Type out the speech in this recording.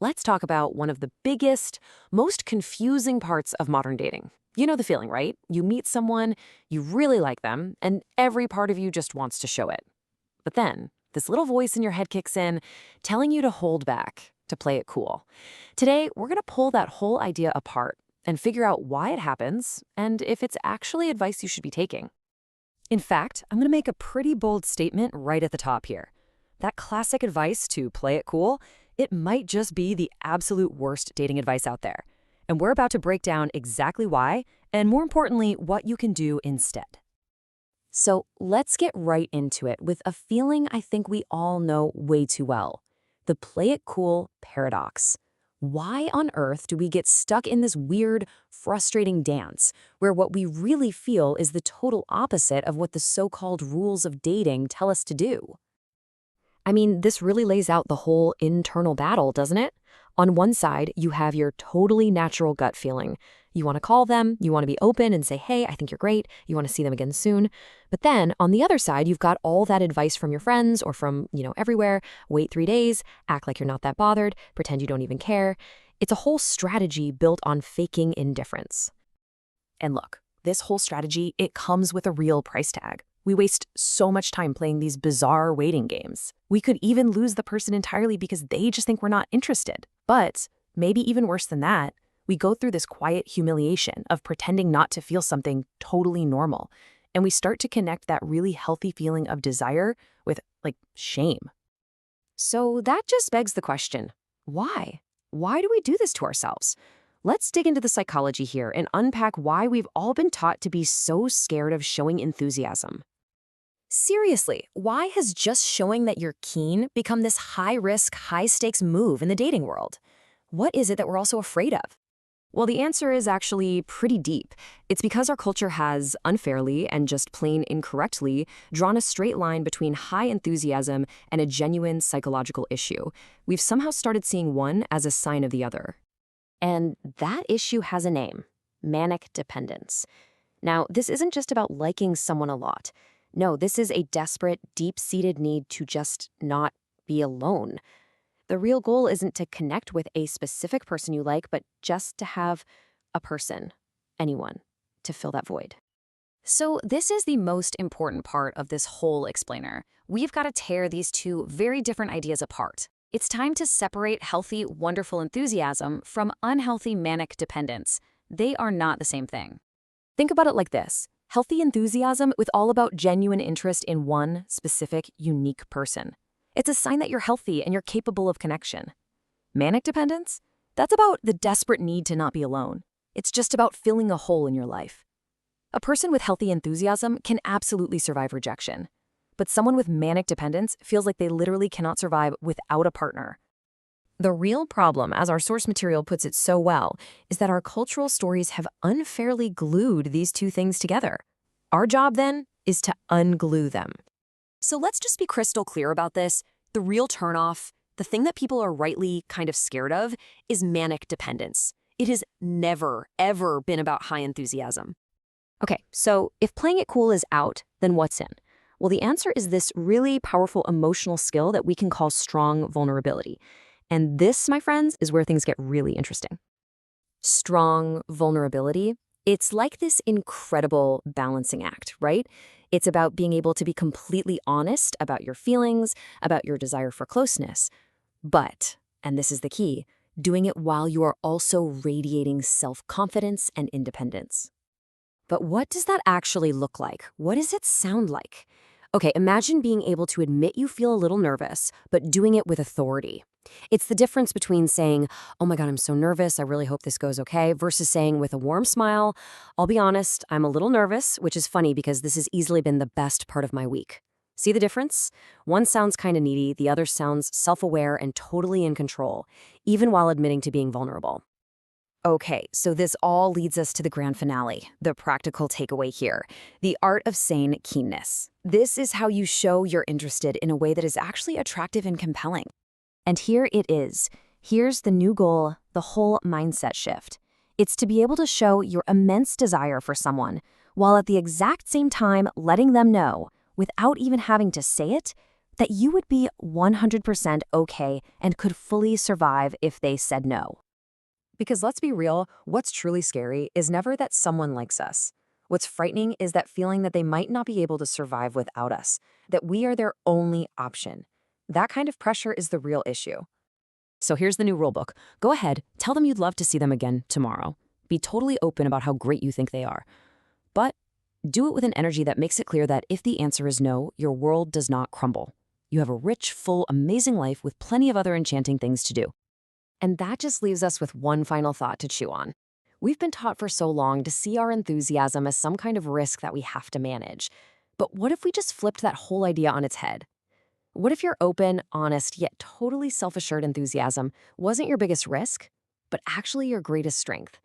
Let's talk about one of the biggest, most confusing parts of modern dating. You know the feeling, right? You meet someone, you really like them, and every part of you just wants to show it. But then, this little voice in your head kicks in, telling you to hold back, to play it cool. Today, we're going to pull that whole idea apart and figure out why it happens and if it's actually advice you should be taking. In fact, I'm going to make a pretty bold statement right at the top here. That classic advice to play it cool, it might just be the absolute worst dating advice out there. And we're about to break down exactly why, and more importantly, what you can do instead. So let's get right into it with a feeling I think we all know way too well. The play it cool paradox. Why on earth do we get stuck in this weird, frustrating dance where what we really feel is the total opposite of what the so-called rules of dating tell us to do? I mean, this really lays out the whole internal battle, doesn't it? On one side, you have your totally natural gut feeling. You want to call them, you want to be open and say, hey, I think you're great, you want to see them again soon. But then, on the other side, you've got all that advice from your friends or from, everywhere. Wait 3 days, act like you're not that bothered, pretend you don't even care. It's a whole strategy built on faking indifference. And look, this whole strategy, it comes with a real price tag. We waste so much time playing these bizarre waiting games. We could even lose the person entirely because they just think we're not interested. But maybe even worse than that, we go through this quiet humiliation of pretending not to feel something totally normal. And we start to connect that really healthy feeling of desire with, shame. So that just begs the question, why? Why do we do this to ourselves? Let's dig into the psychology here and unpack why we've all been taught to be so scared of showing enthusiasm. Seriously, why has just showing that you're keen become this high-risk, high-stakes move in the dating world? What is it that we're all so afraid of? Well, the answer is actually pretty deep. It's because our culture has, unfairly and just plain incorrectly, drawn a straight line between high enthusiasm and a genuine psychological issue. We've somehow started seeing one as a sign of the other. And that issue has a name: manic dependence. Now, this isn't just about liking someone a lot. No, this is a desperate, deep-seated need to just not be alone. The real goal isn't to connect with a specific person you like, but just to have a person, anyone, to fill that void. So this is the most important part of this whole explainer. We've got to tear these two very different ideas apart. It's time to separate healthy, wonderful enthusiasm from unhealthy manic dependence. They are not the same thing. Think about it like this. Healthy enthusiasm with all about genuine interest in one specific, unique person. It's a sign that you're healthy and you're capable of connection. Manic dependence? That's about the desperate need to not be alone. It's just about filling a hole in your life. A person with healthy enthusiasm can absolutely survive rejection. But someone with manic dependence feels like they literally cannot survive without a partner. The real problem, as our source material puts it so well, is that our cultural stories have unfairly glued these two things together. Our job, then, is to unglue them. So let's just be crystal clear about this. The real turnoff, the thing that people are rightly kind of scared of, is manic dependence. It has never, ever been about high enthusiasm. Okay, so if playing it cool is out, then what's in? Well, the answer is this really powerful emotional skill that we can call strong vulnerability. And this, my friends, is where things get really interesting. Strong vulnerability. It's like this incredible balancing act, right? It's about being able to be completely honest about your feelings, about your desire for closeness. But, and this is the key, doing it while you are also radiating self-confidence and independence. But what does that actually look like? What does it sound like? Okay, imagine being able to admit you feel a little nervous, but doing it with authority. It's the difference between saying, oh my God, I'm so nervous, I really hope this goes okay, versus saying with a warm smile, I'll be honest, I'm a little nervous, which is funny because this has easily been the best part of my week. See the difference? One sounds kind of needy, the other sounds self-aware and totally in control, even while admitting to being vulnerable. Okay, so this all leads us to the grand finale, the practical takeaway here, the art of sane keenness. This is how you show you're interested in a way that is actually attractive and compelling. And here it is. Here's the new goal, the whole mindset shift. It's to be able to show your immense desire for someone, while at the exact same time letting them know, without even having to say it, that you would be 100% okay and could fully survive if they said no. Because let's be real, what's truly scary is never that someone likes us. What's frightening is that feeling that they might not be able to survive without us, that we are their only option. That kind of pressure is the real issue. So here's the new rulebook. Go ahead, tell them you'd love to see them again tomorrow. Be totally open about how great you think they are. But do it with an energy that makes it clear that if the answer is no, your world does not crumble. You have a rich, full, amazing life with plenty of other enchanting things to do. And that just leaves us with one final thought to chew on. We've been taught for so long to see our enthusiasm as some kind of risk that we have to manage. But what if we just flipped that whole idea on its head? What if your open, honest, yet totally self-assured enthusiasm wasn't your biggest risk, but actually your greatest strength?